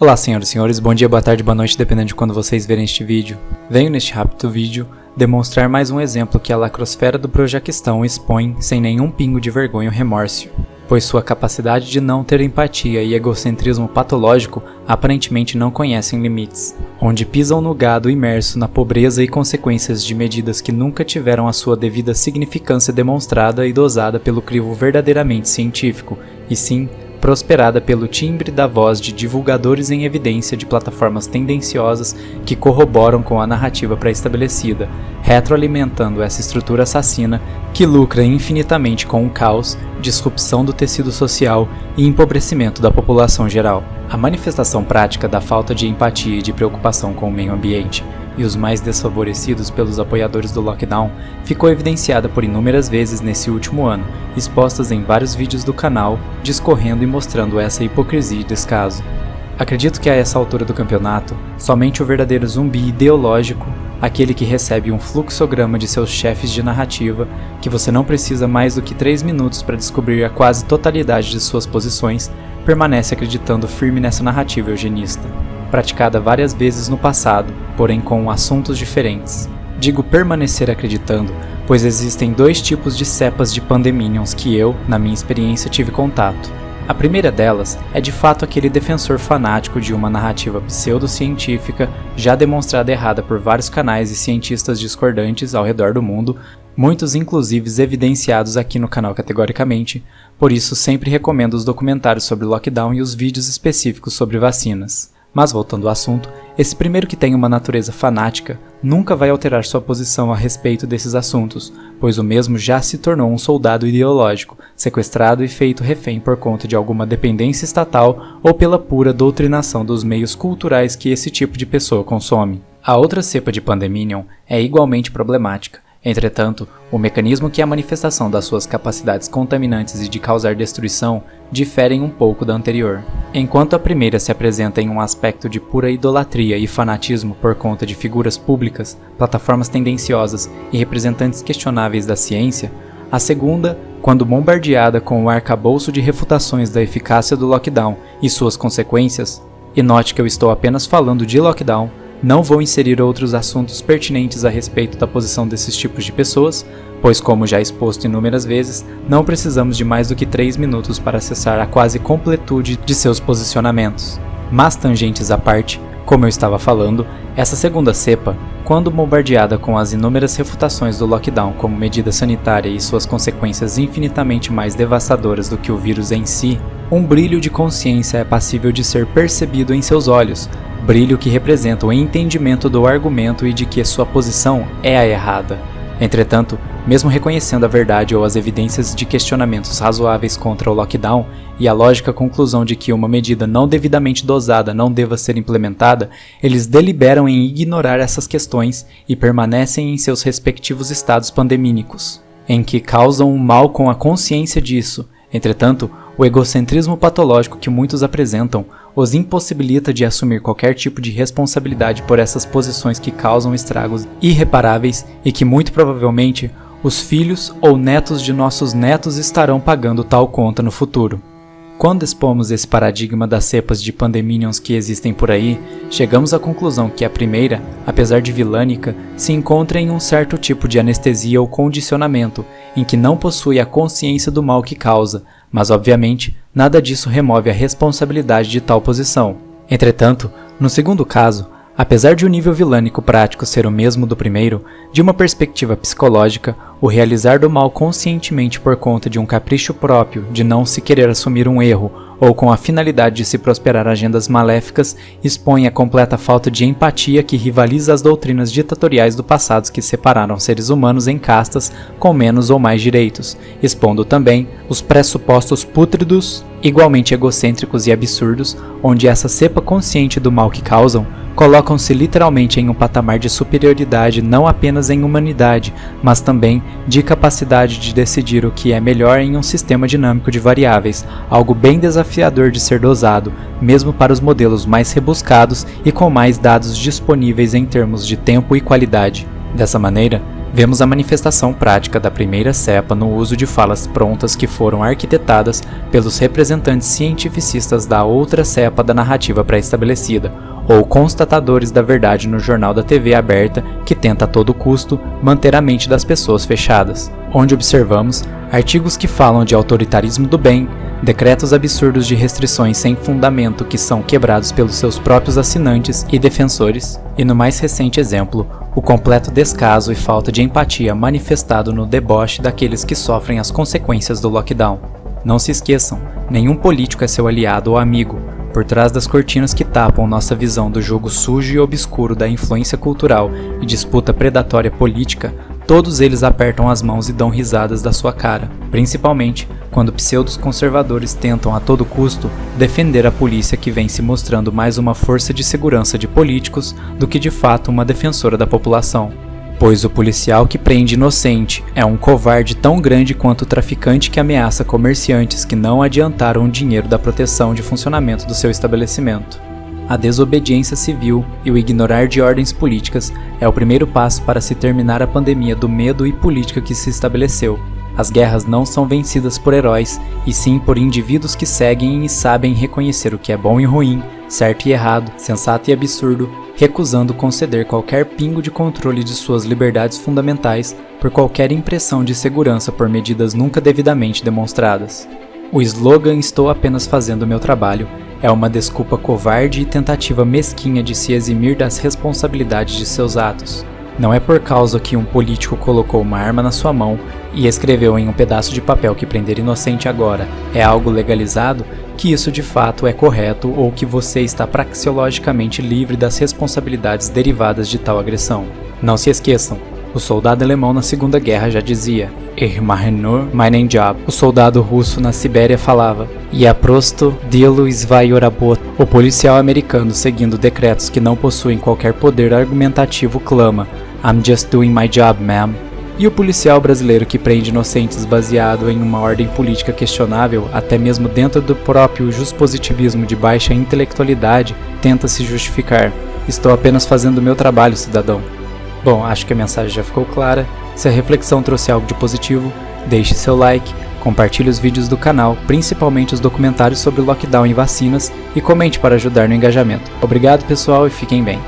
Olá senhoras e senhores, bom dia, boa tarde, boa noite, dependendo de quando vocês verem este vídeo. Venho neste rápido vídeo demonstrar mais um exemplo que a lacrosfera do Projaquistão expõe sem nenhum pingo de vergonha ou remorso, pois sua capacidade de não ter empatia e egocentrismo patológico aparentemente não conhecem limites, onde pisam no gado imerso na pobreza e consequências de medidas que nunca tiveram a sua devida significância demonstrada e dosada pelo crivo verdadeiramente científico, e sim prosperada pelo timbre da voz de divulgadores em evidência de plataformas tendenciosas que corroboram com a narrativa pré-estabelecida, retroalimentando essa estrutura assassina que lucra infinitamente com o caos, disrupção do tecido social e empobrecimento da população geral. A manifestação prática da falta de empatia e de preocupação com o meio ambiente e os mais desfavorecidos pelos apoiadores do lockdown ficou evidenciada por inúmeras vezes nesse último ano, expostas em vários vídeos do canal, discorrendo e mostrando essa hipocrisia e descaso. Acredito que a essa altura do campeonato, somente o verdadeiro zumbi ideológico, aquele que recebe um fluxograma de seus chefes de narrativa, que você não precisa mais do que 3 minutos para descobrir a quase totalidade de suas posições, permanece acreditando firme nessa narrativa eugenista, praticada várias vezes no passado, porém com assuntos diferentes. Digo permanecer acreditando, pois existem 2 tipos de cepas de pandeminions que eu, na minha experiência, tive contato. A primeira delas é de fato aquele defensor fanático de uma narrativa pseudocientífica já demonstrada errada por vários canais e cientistas discordantes ao redor do mundo, muitos inclusive evidenciados aqui no canal categoricamente, por isso sempre recomendo os documentários sobre lockdown e os vídeos específicos sobre vacinas. Mas voltando ao assunto, esse primeiro que tem uma natureza fanática nunca vai alterar sua posição a respeito desses assuntos, pois o mesmo já se tornou um soldado ideológico, sequestrado e feito refém por conta de alguma dependência estatal ou pela pura doutrinação dos meios culturais que esse tipo de pessoa consome. A outra cepa de pandeminion é igualmente problemática. Entretanto, o mecanismo que é a manifestação das suas capacidades contaminantes e de causar destruição diferem um pouco da anterior. Enquanto a primeira se apresenta em um aspecto de pura idolatria e fanatismo por conta de figuras públicas, plataformas tendenciosas e representantes questionáveis da ciência, a segunda, quando bombardeada com o arcabouço de refutações da eficácia do lockdown e suas consequências, e note que eu estou apenas falando de lockdown, não vou inserir outros assuntos pertinentes a respeito da posição desses tipos de pessoas, pois como já exposto inúmeras vezes, não precisamos de mais do que 3 minutos para acessar a quase completude de seus posicionamentos. Mas tangentes à parte, como eu estava falando, essa segunda cepa, quando bombardeada com as inúmeras refutações do lockdown como medida sanitária e suas consequências infinitamente mais devastadoras do que o vírus em si, um brilho de consciência é passível de ser percebido em seus olhos, brilho que representa o entendimento do argumento e de que sua posição é a errada. Entretanto, mesmo reconhecendo a verdade ou as evidências de questionamentos razoáveis contra o lockdown e a lógica conclusão de que uma medida não devidamente dosada não deva ser implementada, eles deliberam em ignorar essas questões e permanecem em seus respectivos estados pandemínicos, em que causam o mal com a consciência disso. Entretanto, o egocentrismo patológico que muitos apresentam os impossibilita de assumir qualquer tipo de responsabilidade por essas posições que causam estragos irreparáveis e que muito provavelmente os filhos ou netos de nossos netos estarão pagando tal conta no futuro. Quando expomos esse paradigma das cepas de pandeminions que existem por aí, chegamos à conclusão que a primeira, apesar de vilânica, se encontra em um certo tipo de anestesia ou condicionamento, em que não possui a consciência do mal que causa, mas obviamente nada disso remove a responsabilidade de tal posição. Entretanto, no segundo caso, apesar de o nível vilânico prático ser o mesmo do primeiro, de uma perspectiva psicológica, o realizar do mal conscientemente por conta de um capricho próprio de não se querer assumir um erro ou com a finalidade de se prosperar agendas maléficas expõe a completa falta de empatia que rivaliza as doutrinas ditatoriais do passado que separaram seres humanos em castas com menos ou mais direitos, expondo também os pressupostos pútridos, igualmente egocêntricos e absurdos, onde essa cepa consciente do mal que causam colocam-se literalmente em um patamar de superioridade não apenas em humanidade, mas também de capacidade de decidir o que é melhor em um sistema dinâmico de variáveis, algo bem desafiador de ser dosado, mesmo para os modelos mais rebuscados e com mais dados disponíveis em termos de tempo e qualidade. Dessa maneira, Vemos a manifestação prática da primeira cepa no uso de falas prontas que foram arquitetadas pelos representantes cientificistas da outra cepa da narrativa pré-estabelecida, ou constatadores da verdade no jornal da TV aberta que tenta a todo custo manter a mente das pessoas fechadas, onde observamos artigos que falam de autoritarismo do bem, decretos absurdos de restrições sem fundamento que são quebrados pelos seus próprios assinantes e defensores, e no mais recente exemplo, o completo descaso e falta de empatia manifestado no deboche daqueles que sofrem as consequências do lockdown. Não se esqueçam, nenhum político é seu aliado ou amigo. Por trás das cortinas que tapam nossa visão do jogo sujo e obscuro da influência cultural e disputa predatória política, todos eles apertam as mãos e dão risadas da sua cara, principalmente quando pseudos conservadores tentam a todo custo defender a polícia que vem se mostrando mais uma força de segurança de políticos do que de fato uma defensora da população. Pois o policial que prende inocente é um covarde tão grande quanto o traficante que ameaça comerciantes que não adiantaram o dinheiro da proteção de funcionamento do seu estabelecimento. A desobediência civil e o ignorar de ordens políticas é o primeiro passo para se terminar a pandemia do medo e política que se estabeleceu. As guerras não são vencidas por heróis, e sim por indivíduos que seguem e sabem reconhecer o que é bom e ruim, certo e errado, sensato e absurdo, recusando conceder qualquer pingo de controle de suas liberdades fundamentais por qualquer impressão de segurança por medidas nunca devidamente demonstradas. O slogan "Estou apenas fazendo meu trabalho" é uma desculpa covarde e tentativa mesquinha de se eximir das responsabilidades de seus atos. Não é por causa que um político colocou uma arma na sua mão e escreveu em um pedaço de papel que prender inocente agora é algo legalizado que isso de fato é correto ou que você está praxeologicamente livre das responsabilidades derivadas de tal agressão. Não se esqueçam, o soldado alemão na Segunda Guerra já dizia "Ich mache nur meinen Job". O soldado russo na Sibéria falava "Я просто делаю свою работу". O policial americano, seguindo decretos que não possuem qualquer poder argumentativo, clama "I'm just doing my job, ma'am". E o policial brasileiro que prende inocentes baseado em uma ordem política questionável, até mesmo dentro do próprio juspositivismo de baixa intelectualidade, tenta se justificar. "Estou apenas fazendo o meu trabalho, cidadão". Bom, acho que a mensagem já ficou clara. Se a reflexão trouxe algo de positivo, deixe seu like, compartilhe os vídeos do canal, principalmente os documentários sobre o lockdown e vacinas, e comente para ajudar no engajamento. Obrigado pessoal e fiquem bem.